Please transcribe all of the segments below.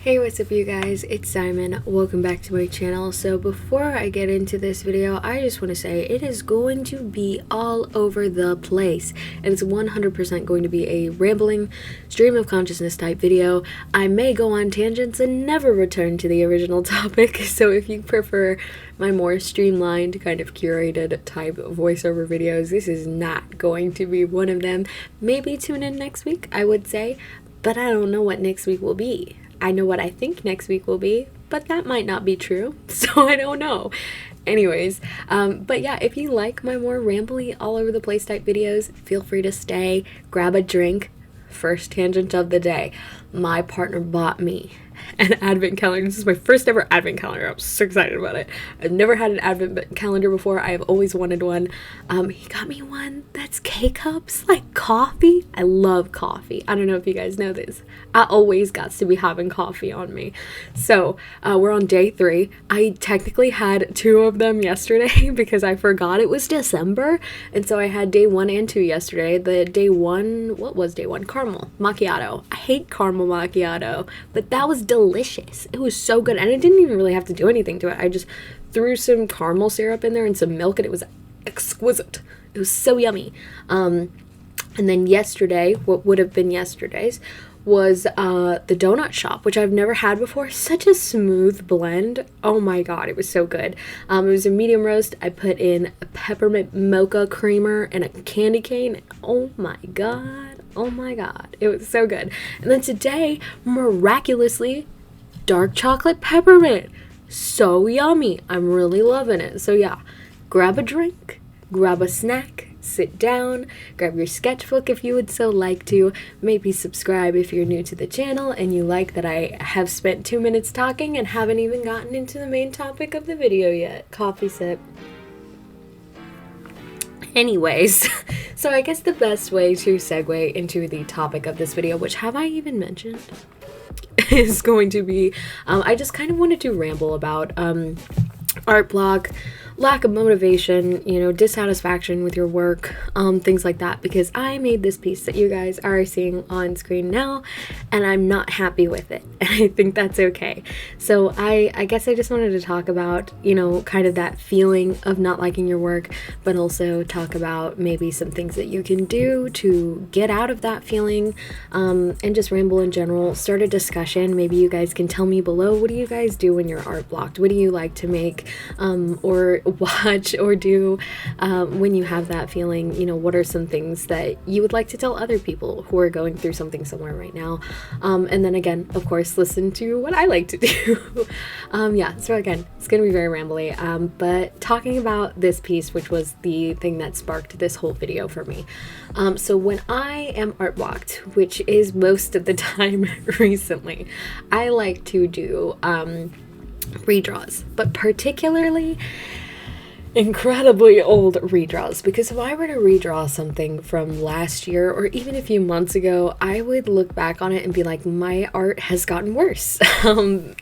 Hey, what's up you guys? It's Simon. Welcome back to my channel. So before I get into this video, I just want to say it is going to be all over the place. And it's 100% going to be a rambling, stream of consciousness type video. I may go on tangents and never return to the original topic. So if you prefer my more streamlined, kind of curated type voiceover videos, this is not going to be one of them. Maybe tune in next week, I would say. But I don't know what next week will be. I know what I think next week will be, but that might not be true, so I don't know. Anyways, but yeah, if you like my more rambly, all over the place type videos, feel free to stay, grab a drink. First tangent of the day. My partner bought me an advent calendar. This is my first ever advent calendar. I'm so excited about it. I've never had an advent calendar before. I have always wanted one. He got me one that's K-cups, like coffee. I love coffee. I don't know if you guys know this. I always got to be having coffee on me. So we're on day 3. I technically had 2 of them yesterday because I forgot it was December. And so I had day 1 and 2 yesterday. The day 1, what was day 1? Caramel macchiato. I hate caramel macchiato, but that was delicious. It was so good, and I didn't even really have to do anything to it. I just threw some caramel syrup in there and some milk, and it was exquisite. It was so yummy. And then yesterday, what would have been yesterday's, was the donut shop, which I've never had before. Such a smooth blend. Oh my god, it was so good. It was a medium roast. I put in a peppermint mocha creamer and a candy cane. Oh my god. Oh my god, it was so good. And then today, miraculously, dark chocolate peppermint. So yummy. I'm really loving it. So yeah, grab a drink, grab a snack, sit down, grab your sketchbook if you would so like to. Maybe subscribe if you're new to the channel and you like that I have spent 2 minutes talking and haven't even gotten into the main topic of the video yet. Coffee sip. Anyways, so I guess the best way to segue into the topic of this video, which have I even mentioned, is going to be, I just kind of wanted to ramble about art block, lack of motivation, you know, dissatisfaction with your work, things like that, because I made this piece that you guys are seeing on screen now, and I'm not happy with it, and I think that's okay. So I guess I just wanted to talk about, you know, kind of that feeling of not liking your work, but also talk about maybe some things that you can do to get out of that feeling, and just ramble in general, start a discussion. Maybe you guys can tell me below, what do you guys do when you're art blocked? What do you like to make, or watch or do when you have that feeling? You know, what are some things that you would like to tell other people who are going through something similar right now? And then again, of course, listen to what I like to do. Yeah, so again, it's gonna be very rambly, but talking about this piece, which was the thing that sparked this whole video for me. So when I am art blocked, which is most of the time recently, I like to do redraws, but particularly incredibly old redraws, because if I were to redraw something from last year or even a few months ago, I would look back on it and be like, my art has gotten worse.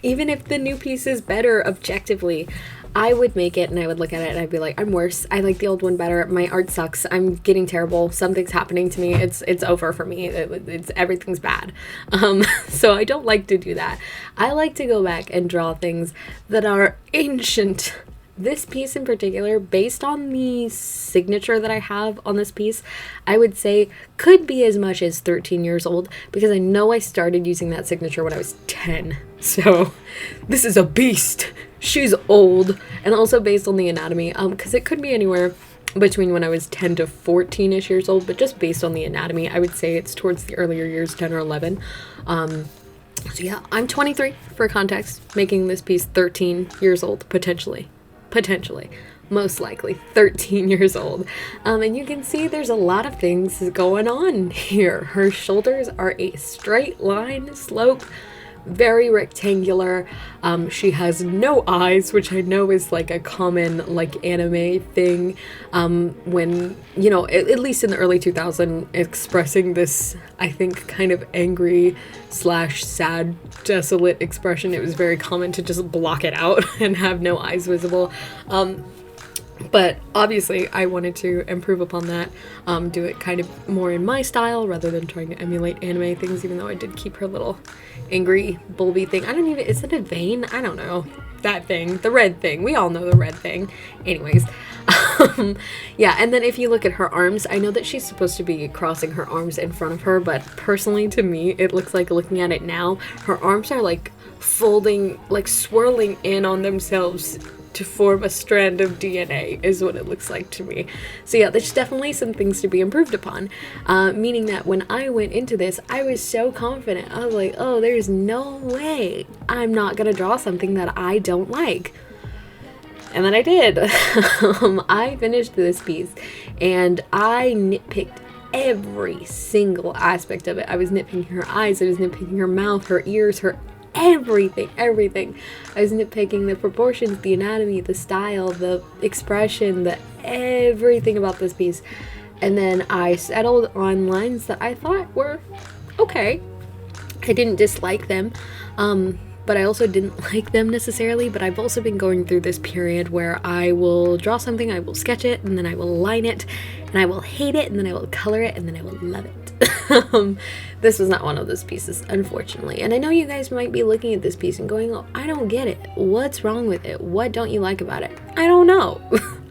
Even if the new piece is better objectively, I would make it and I would look at it and I'd be like, I'm worse. I like the old one better. My art sucks. I'm getting terrible. Something's happening to me. It's over for me. It's everything's bad. So I don't like to do that. I like to go back and draw things that are ancient. This piece in particular, based on the signature that I have on this piece, I would say could be as much as 13 years old, because I know I started using that signature when I was 10. So this is a beast. She's old. And also based on the anatomy, because it could be anywhere between when I was 10 to 14-ish years old, but just based on the anatomy, I would say it's towards the earlier years, 10 or 11. So yeah, I'm 23 for context, making this piece 13 years old, potentially, most likely 13 years old. And you can see there's a lot of things going on here. Her shoulders are a straight line slope, very rectangular. She has no eyes, which I know is like a common like anime thing, when, you know, at least in the early 2000s, expressing this, I think, kind of angry / sad, desolate expression, it was very common to just block it out and have no eyes visible. But obviously I wanted to improve upon that, do it kind of more in my style rather than trying to emulate anime things, even though I did keep her little angry bulby thing. I don't even, is it a vein? I don't know. That thing, the red thing. We all know the red thing. Anyways, yeah, and then if you look at her arms, I know that she's supposed to be crossing her arms in front of her, but personally to me, it looks like, looking at it now, her arms are like folding, like swirling in on themselves to form a strand of DNA is what it looks like to me. So yeah, there's definitely some things to be improved upon, meaning that when I went into this, I was so confident. I was like, oh, there's no way I'm not gonna draw something that I don't like. And then I did. I finished this piece and I nitpicked every single aspect of it. I was nitpicking her eyes, I was nitpicking her mouth, her ears, her everything. I was nitpicking the proportions, the anatomy, the style, the expression, the everything about this piece. And then I settled on lines that I thought were okay. I didn't dislike them, but I also didn't like them necessarily. But I've also been going through this period where I will draw something, I will sketch it, and then I will line it, and I will hate it, and then I will color it, and then I will love it. This was not one of those pieces, unfortunately. And I know you guys might be looking at this piece and going, oh, I don't get it. What's wrong with it? What don't you like about it? I don't know.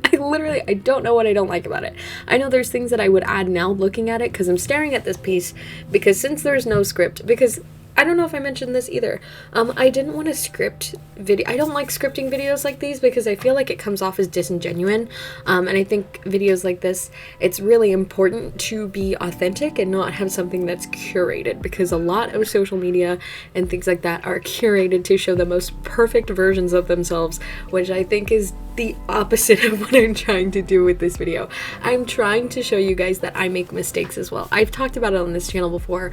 I don't know what I don't like about it. I know there's things that I would add now looking at it, because I'm staring at this piece, because since there's no script, because I don't know if I mentioned this either. I didn't want to script video. I don't like scripting videos like these because I feel like it comes off as disingenuine. And I think videos like this, it's really important to be authentic and not have something that's curated, because a lot of social media and things like that are curated to show the most perfect versions of themselves, which I think is the opposite of what I'm trying to do with this video. I'm trying to show you guys that I make mistakes as well. I've talked about it on this channel before.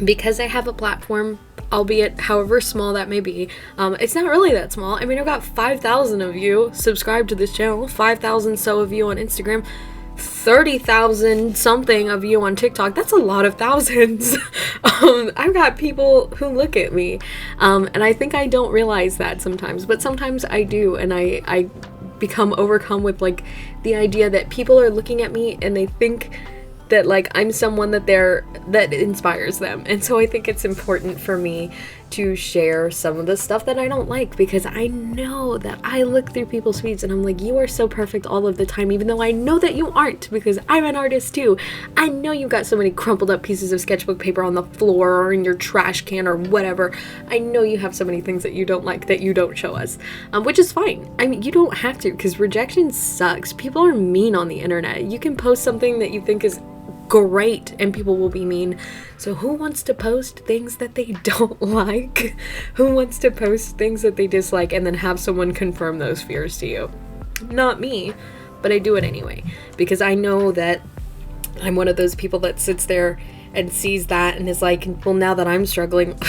Because I have a platform, albeit however small that may be, it's not really that small. I mean, I've got 5,000 of you subscribed to this channel, 5,000 so of you on Instagram, 30,000 something of you on TikTok. That's a lot of thousands. I've got people who look at me, and I think I don't realize that sometimes, but sometimes I do, and I become overcome with like the idea that people are looking at me and they think that like I'm someone that inspires them. And so I think it's important for me to share some of the stuff that I don't like, because I know that I look through people's feeds and I'm like, you are so perfect all of the time, even though I know that you aren't, because I'm an artist too. I know you've got so many crumpled up pieces of sketchbook paper on the floor or in your trash can or whatever. I know you have so many things that you don't like that you don't show us, which is fine. I mean, you don't have to, because rejection sucks. People are mean on the internet. You can post something that you think is great and people will be mean. So who wants to post things that they don't like? Who wants to post things that they dislike and then have someone confirm those fears to you? Not me, but I do it anyway, because I know that I'm one of those people that sits there and sees that and is like, well, now that I'm struggling,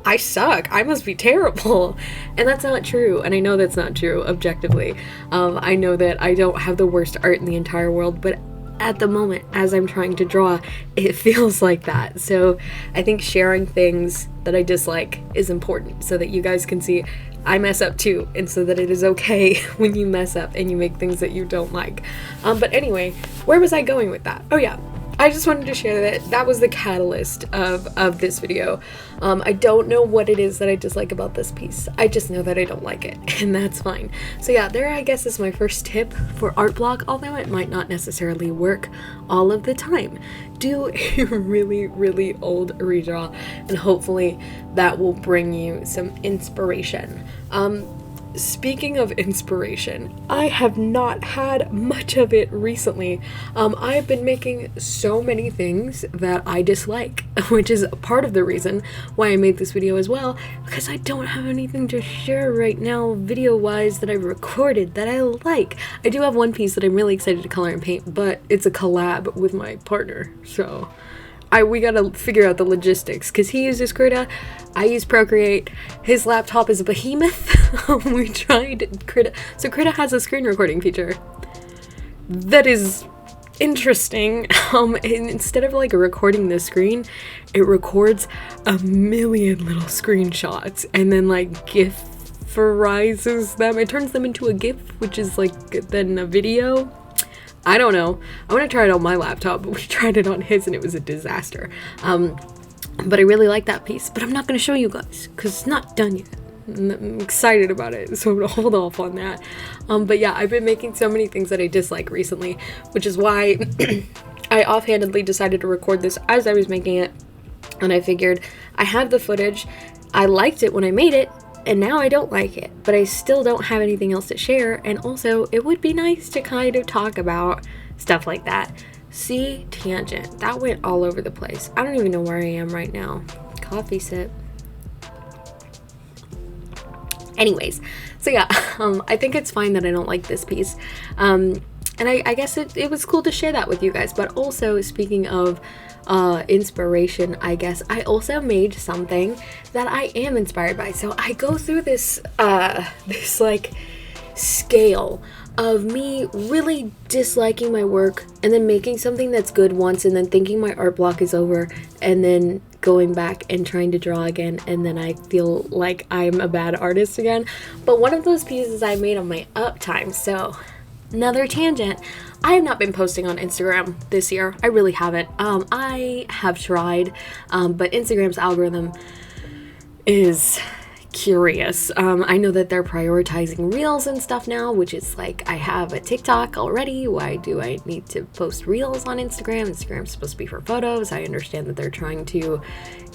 I suck. I must be terrible. And that's not true. And I know that's not true objectively. I know that I don't have the worst art in the entire world, but at the moment, as I'm trying to draw, it feels like that. So I think sharing things that I dislike is important so that you guys can see I mess up too, and so that it is okay when you mess up and you make things that you don't like. But anyway, where was I going with that? Oh yeah, I just wanted to share that that was the catalyst of this video. I don't know what it is that I dislike about this piece. I just know that I don't like it, and that's fine. So yeah, there I guess is my first tip for art block, although it might not necessarily work all of the time. Do a really, really old redraw, and hopefully that will bring you some inspiration. Speaking of inspiration, I have not had much of it recently. I've been making so many things that I dislike, which is part of the reason why I made this video as well, because I don't have anything to share right now video-wise that I recorded that I like. I do have one piece that I'm really excited to color and paint, but it's a collab with my partner, so we gotta figure out the logistics, because he uses Krita, I use Procreate, his laptop is a behemoth. We tried Krita. So Krita has a screen recording feature that is interesting. And instead of like recording the screen, it records a million little screenshots and then like GIF freezes them. It turns them into a GIF, which is like then a video. I don't know. I want to try it on my laptop, but we tried it on his and it was a disaster. But I really like that piece, but I'm not going to show you guys because it's not done yet. I'm excited about it, so I'm gonna hold off on that. But yeah, I've been making so many things that I dislike recently, which is why I offhandedly decided to record this as I was making it. And I figured I have the footage, I liked it when I made it, and now I don't like it, but I still don't have anything else to share. And also, it would be nice to kind of talk about stuff like that. See, tangent. That went all over the place. I don't even know where I am right now. Coffee sip. Anyways, so yeah, I think it's fine that I don't like this piece. And I guess it was cool to share that with you guys. But also, speaking of inspiration, I guess I also made something that I am inspired by. So I go through this like scale of me really disliking my work and then making something that's good once and then thinking my art block is over and then going back and trying to draw again, and then I feel like I'm a bad artist again. But one of those pieces I made on my uptime. So another tangent. I have not been posting on Instagram this year. I really haven't. I have tried, but Instagram's algorithm is curious. I know that they're prioritizing reels and stuff now, which is like, I have a TikTok already. Why do I need to post reels on Instagram? Instagram's supposed to be for photos. I understand that they're trying to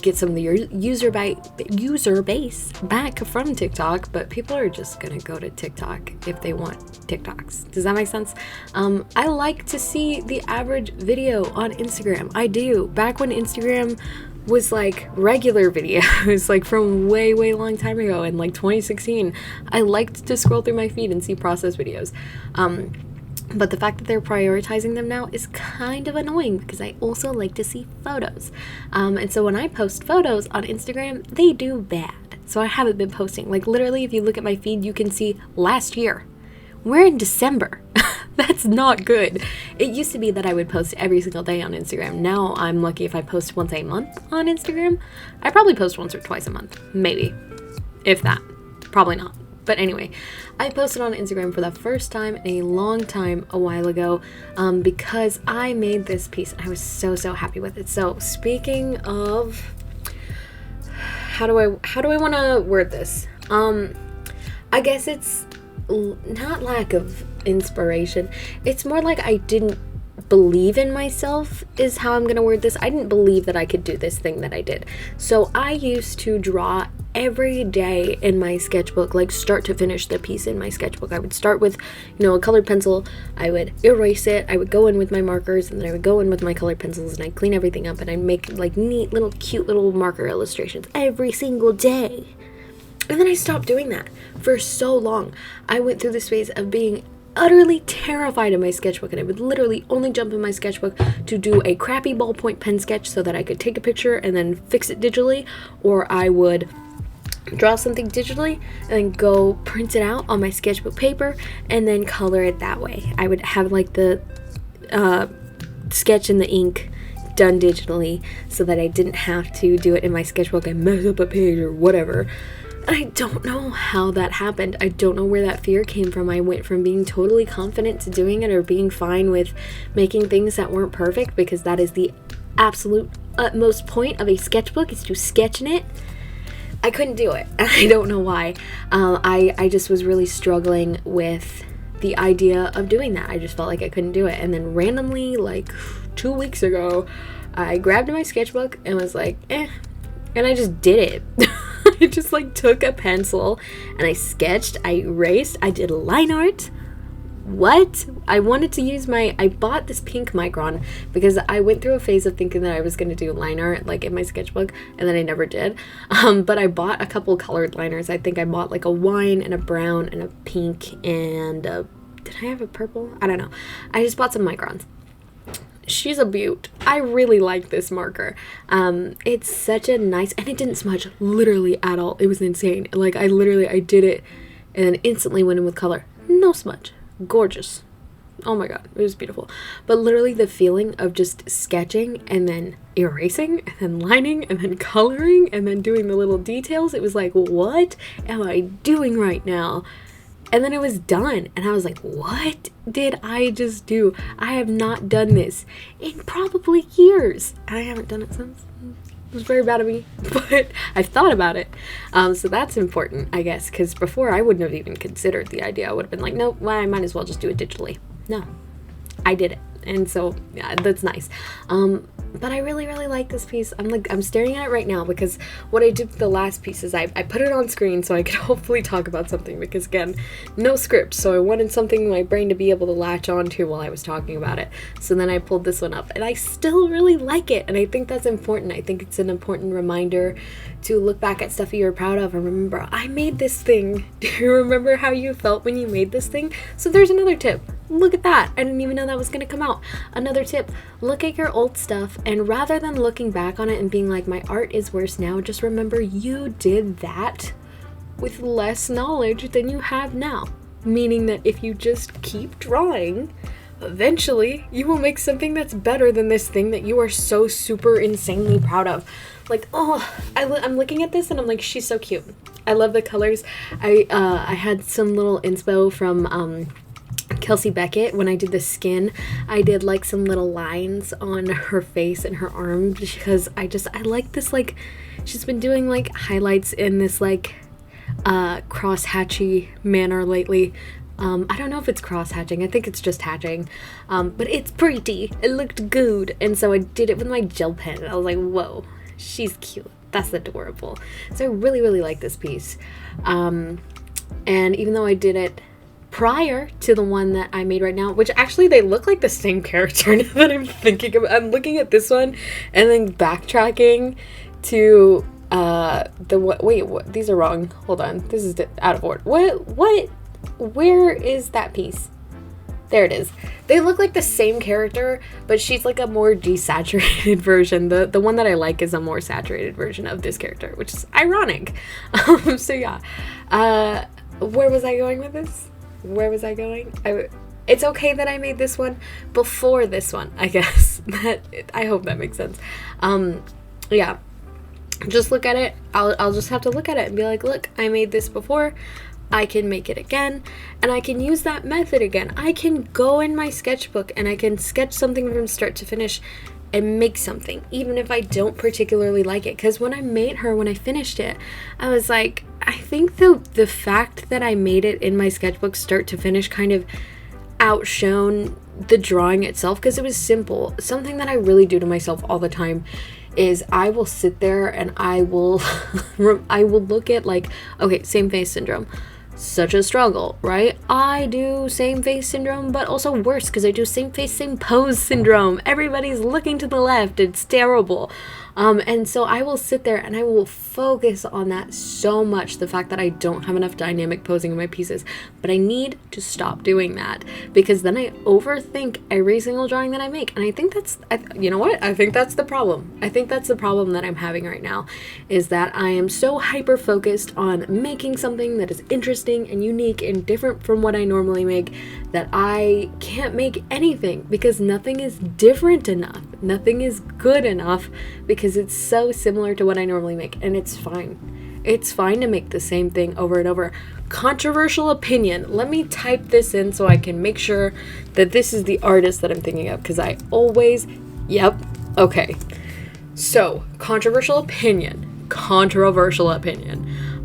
get some of the user base back from TikTok, but people are just gonna go to TikTok if they want TikToks. Does that make sense? I like to see the average video on Instagram. I do. Back when Instagram was like regular videos, like from way long time ago in like 2016, I liked to scroll through my feed and see process videos. But the fact that they're prioritizing them now is kind of annoying because I also like to see photos. And so when I post photos on Instagram, they do bad. So I haven't been posting. Like literally, if you look at my feed, you can see last year. We're in December. That's not good. It used to be that I would post every single day on Instagram. Now I'm lucky if I post once a month on Instagram. I probably post once or twice a month. Maybe. If that. Probably not. But anyway, I posted on Instagram for the first time in a long time a while ago because I made this piece. I was so happy with it. So speaking of, how do I want to word this? I guess it's not lack of inspiration. It's more like I didn't believe in myself is how I'm going to word this. I didn't believe that I could do this thing that I did. So I used to draw every day in my sketchbook, like start to finish the piece in my sketchbook. I would start with, a colored pencil. I would erase it. I would go in with my markers, and then I would go in with my colored pencils, and I'd clean everything up, and I'd make like neat little cute little marker illustrations every single day. And then I stopped doing that for so long. I went through this phase of being utterly terrified of my sketchbook, and I would literally only jump in my sketchbook to do a crappy ballpoint pen sketch so that I could take a picture and then fix it digitally, or I would draw something digitally and then go print it out on my sketchbook paper and then color it that way. I would have like the sketch in the ink done digitally so that I didn't have to do it in my sketchbook and mess up a page or whatever. I don't know how that happened. I don't know where that fear came from. I went from being totally confident to doing it or being fine with making things that weren't perfect, because that is the absolute utmost point of a sketchbook, is to sketch in it. I couldn't do it. I don't know why. I just was really struggling with the idea of doing that. I just felt like I couldn't do it. And then randomly, like 2 weeks ago, I grabbed my sketchbook and was like, and I just did it. I just like took a pencil and I sketched, I erased, I did line art. What? I wanted to use I bought this pink micron because I went through a phase of thinking that I was going to do line art like in my sketchbook, and then I never did. But I bought a couple colored liners. I think I bought like a wine and a brown and a pink and did I have a purple? I don't know. I just bought some microns. She's a beaut. I really like this marker. It's such a nice, and it didn't smudge literally at all. It was insane. Like I did it and then instantly went in with color. No smudge. Gorgeous. Oh my god, it was beautiful. But literally the feeling of just sketching and then erasing and then lining and then coloring and then doing the little details, it was like, what am I doing right now? And then it was done, and I was like, what did I just do? I have not done this in probably years, and I haven't done it since. It was very bad of me, but I've thought about it. So that's important, I guess, because before I wouldn't have even considered the idea. I would have been like, nope, well, I might as well just do it digitally. No, I did it. And so, yeah, that's nice. But I really, really like this piece. I'm staring at it right now because what I did with the last piece is I put it on screen so I could hopefully talk about something because, again, no script. So I wanted something in my brain to be able to latch onto while I was talking about it. So then I pulled this one up and I still really like it. And I think that's important. I think it's an important reminder to look back at stuff you're proud of and remember, I made this thing. Do you remember how you felt when you made this thing? So there's another tip. Look at that. I didn't even know that was going to come out. Another tip, look at your old stuff and rather than looking back on it and being like, my art is worse now, just remember you did that with less knowledge than you have now. Meaning that if you just keep drawing, eventually you will make something that's better than this thing that you are so super insanely proud of. Like, oh, I'm looking at this and I'm like, she's so cute. I love the colors. I had some little inspo from Kelsey Beckett. When I did the skin, I did like some little lines on her face and her arm because I like this, like, she's been doing like highlights in this like cross-hatchy manner lately. I don't know if it's cross-hatching. I think it's just hatching. But it's pretty. It looked good. And so I did it with my gel pen. And I was like, whoa, she's cute. That's adorable. So I really, really like this piece. And even though I did it prior to the one that I made right now, which actually they look like the same character now that I'm thinking of. I'm looking at this one and then backtracking to wait, these are wrong. Hold on. This is out of order. Where is that piece? There it is. They look like the same character, but she's like a more desaturated version. The one that I like is a more saturated version of this character, which is ironic. So yeah. Where was I going with this? Where was I going? It's okay that I made this one before this one, I guess. I hope that makes sense. Yeah. Just look at it. I'll just have to look at it and be like, look, I made this before. I can make it again, and I can use that method again. I can go in my sketchbook and I can sketch something from start to finish and make something, even if I don't particularly like it. Because when I made her, when I finished it, I was like, I think the fact that I made it in my sketchbook start to finish kind of outshone the drawing itself, because it was simple. Something that I really do to myself all the time is I will sit there and I will I will look at like, okay, same face syndrome. Such a struggle, right? I do same face syndrome, but also worse because I do same face, same pose syndrome. Everybody's looking to the left. It's terrible. And so I will sit there and I will focus on that so much, the fact that I don't have enough dynamic posing in my pieces. But I need to stop doing that because then I overthink every single drawing that I make. And I think you know what? I think that's the problem. I think that's the problem that I'm having right now, is that I am so hyper focused on making something that is interesting and unique and different from what I normally make that I can't make anything because nothing is different enough. Nothing is good enough because it's so similar to what I normally make, and it's fine. It's fine to make the same thing over and over. Controversial opinion. Let me type this in so I can make sure that this is the artist that I'm thinking of, because I always, yep, okay. So, controversial opinion.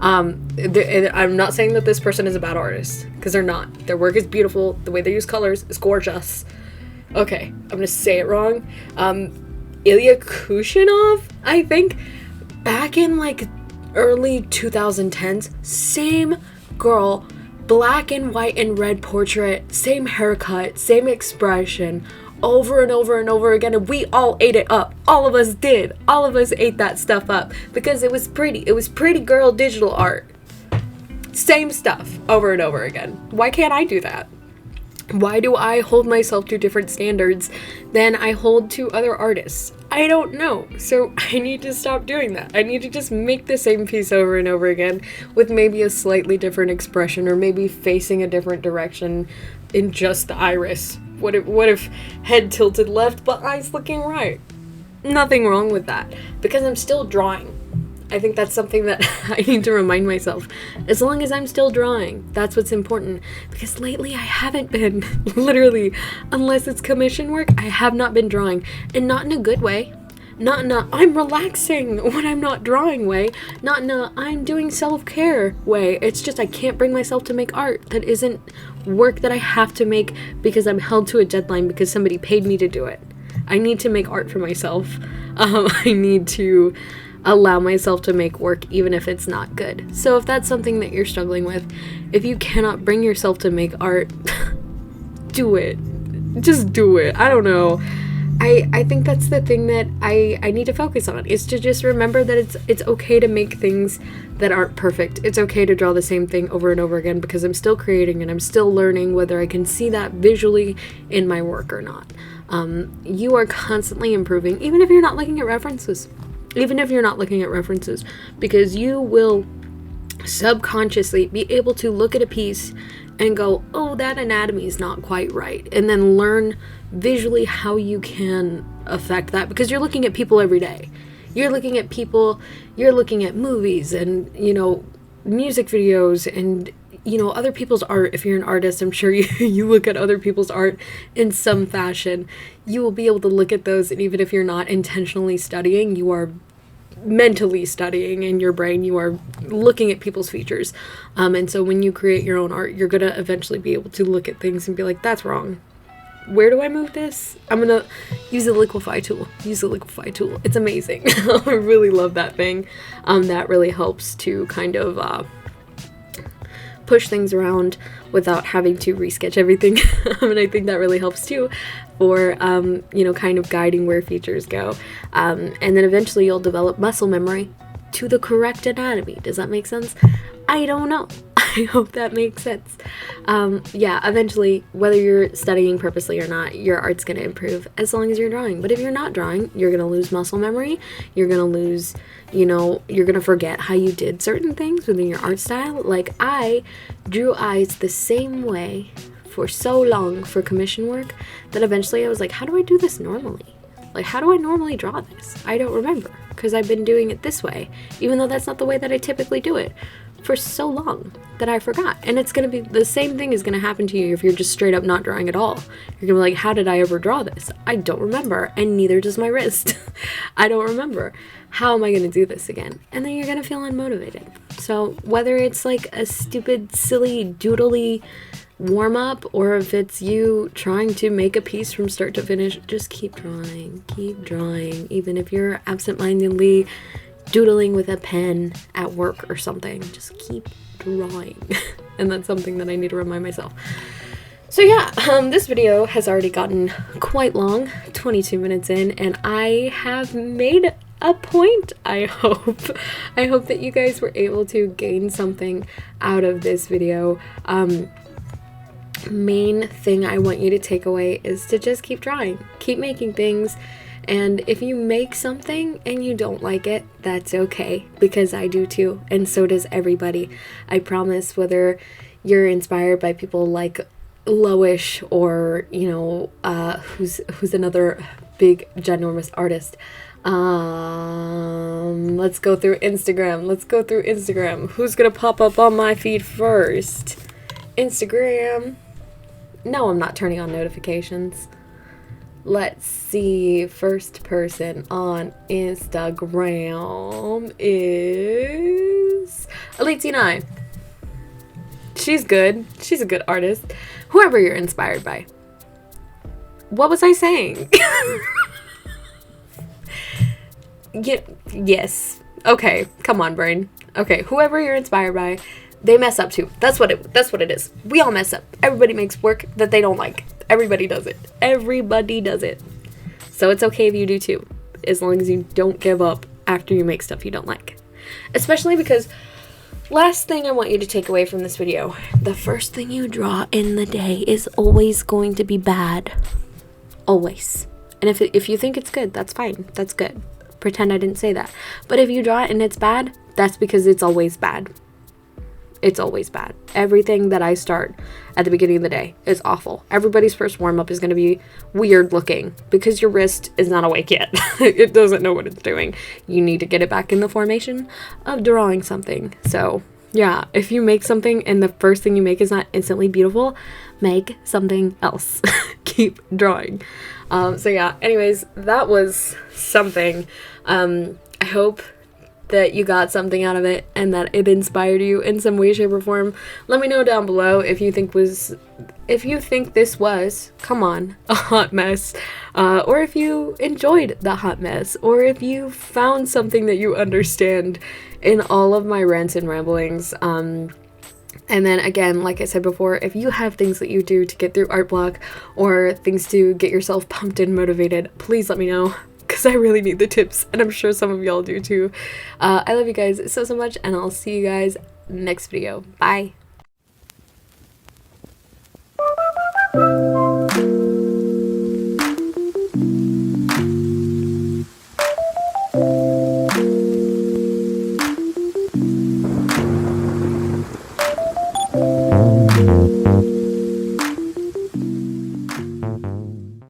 I'm not saying that this person is a bad artist, because they're not. Their work is beautiful. The way they use colors is gorgeous. Okay, I'm gonna say it wrong. Ilya Kushinov, I think, back in like early 2010s, same girl, black and white and red portrait, same haircut, same expression, over and over and over again, and we all ate it up. All of us did. All of us ate that stuff up because it was pretty. It was pretty girl digital art. Same stuff over and over again. Why can't I do that? Why do I hold myself to different standards than I hold to other artists? I don't know. So I need to stop doing that. I need to just make the same piece over and over again with maybe a slightly different expression, or maybe facing a different direction in just the iris. What if head tilted left but eyes looking right? Nothing wrong with that, because I'm still drawing. I think that's something that I need to remind myself. As long as I'm still drawing, that's what's important. Because lately I haven't been. Literally, unless it's commission work, I have not been drawing. And not in a good way. Not in a I'm relaxing when I'm not drawing way. Not in a I'm doing self-care way. It's just I can't bring myself to make art that isn't work that I have to make because I'm held to a deadline because somebody paid me to do it. I need to make art for myself. I need to allow myself to make work even if it's not good. So if that's something that you're struggling with, if you cannot bring yourself to make art, do it. Just do it. I don't know. I think that's the thing that I need to focus on, is to just remember that it's okay to make things that aren't perfect. It's okay to draw the same thing over and over again, because I'm still creating and I'm still learning whether I can see that visually in my work or not. You are constantly improving, even if you're not looking at references. Even if you're not looking at references, because you will subconsciously be able to look at a piece and go, oh, that anatomy is not quite right, and then learn visually how you can affect that, because you're looking at people every day. You're looking at people, you're looking at movies and, music videos and, other people's art. If you're an artist, I'm sure you look at other people's art in some fashion. You will be able to look at those, and even if you're not intentionally studying, you are mentally studying in your brain. You are looking at people's features. And so when you create your own art, you're going to eventually be able to look at things and be like, that's wrong. Where do I move this? I'm going to use the liquefy tool. Use the liquefy tool. It's amazing. I really love that thing. That really helps to kind of push things around without having to resketch everything. And I think that really helps too for, kind of guiding where features go. And then eventually you'll develop muscle memory to the correct anatomy. Does that make sense? I don't know. I hope that makes sense. Eventually, whether you're studying purposely or not, your art's going to improve as long as you're drawing. But if you're not drawing, you're going to lose muscle memory. You're going to lose, you're going to forget how you did certain things within your art style. Like, I drew eyes the same way for so long for commission work that eventually I was like, how do I do this normally? Like, how do I normally draw this? I don't remember, because I've been doing it this way, even though that's not the way that I typically do it, for so long that I forgot. And it's going to be the same thing is going to happen to you if you're just straight up not drawing at all. You're going to be like, how did I ever draw this? I don't remember, and neither does my wrist. I don't remember. How am I going to do this again? And then you're going to feel unmotivated. So whether it's like a stupid, silly, doodly warm up, or if it's you trying to make a piece from start to finish, just keep drawing. Keep drawing. Even if you're absentmindedly doodling with a pen at work or something, just keep drawing. And that's something that I need to remind myself. So yeah, this video has already gotten quite long, 22 minutes in, and I have made a point. I hope that you guys were able to gain something out of this video. Main thing I want you to take away is to just keep drawing, keep making things. And if you make something and you don't like it, that's okay, because I do too, and so does everybody. I promise, whether you're inspired by people like Lowish or, who's another big, ginormous artist. Let's go through Instagram. Who's gonna pop up on my feed first? Instagram. No, I'm not turning on notifications. Let's see. First person on Instagram is Elite9. She's good. She's a good artist. Whoever you're inspired by. What was I saying? Yes. Okay. Come on, brain. Okay. Whoever you're inspired by, they mess up too. That's what it is. We all mess up. Everybody makes work that they don't like. Everybody does it. So it's okay if you do too, as long as you don't give up after you make stuff you don't like. Especially because, last thing I want you to take away from this video, the first thing you draw in the day is always going to be bad. Always. And if you think it's good, that's fine. That's good. Pretend I didn't say that. But if you draw it and it's bad, that's because it's always bad. It's always bad. Everything that I start at the beginning of the day is awful. Everybody's first warm-up is going to be weird looking because your wrist is not awake yet. It doesn't know what it's doing. You need to get it back in the formation of drawing something. So yeah, if you make something and the first thing you make is not instantly beautiful, make something else. Keep drawing. So yeah, anyways, that was something. I hope that you got something out of it and that it inspired you in some way, shape, or form. Let me know down below if you think this was, come on, a hot mess, or if you enjoyed the hot mess, or if you found something that you understand in all of my rants and ramblings. And then again, like I said before, if you have things that you do to get through art block or things to get yourself pumped and motivated, please let me know, because I really need the tips, and I'm sure some of y'all do too. I love you guys so much, and I'll see you guys next video. Bye.